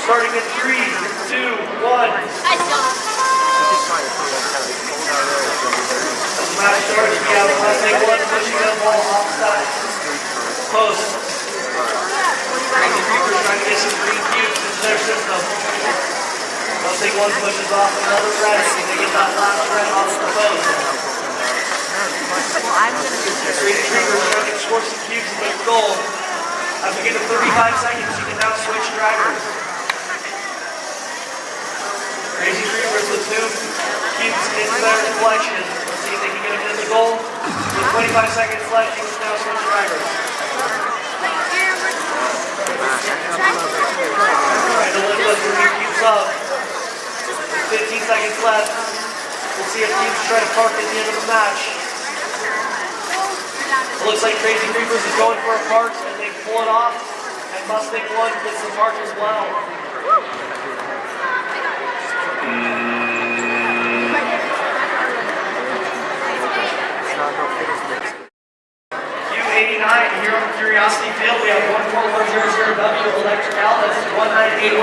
Starting in 3, 2, 1. Match starts. We have Mustang 1 pushing that ball offside. Post. Crazy Creepers trying to get some green cubes into their system. Mustang 1 pushes off another red. They get that last red off the post. Crazy Creepers trying to score some cubes in their goal. As we get to 35 seconds, you can now switch drivers. Crazy Creepers with 2 cubes into their collection. Let's see if they can get them into the goal. With 25 seconds left, you can now switch drivers. Trying to lift those green cubes up. 15 seconds left. We'll see if teams try to park at the end of the match. It looks like Crazy Creepers is going for a park and they pull it off. And Mustang 1 gets the park as well. Q89 here on Curiosity Field. We have 1400W Electric Out. That's 1981.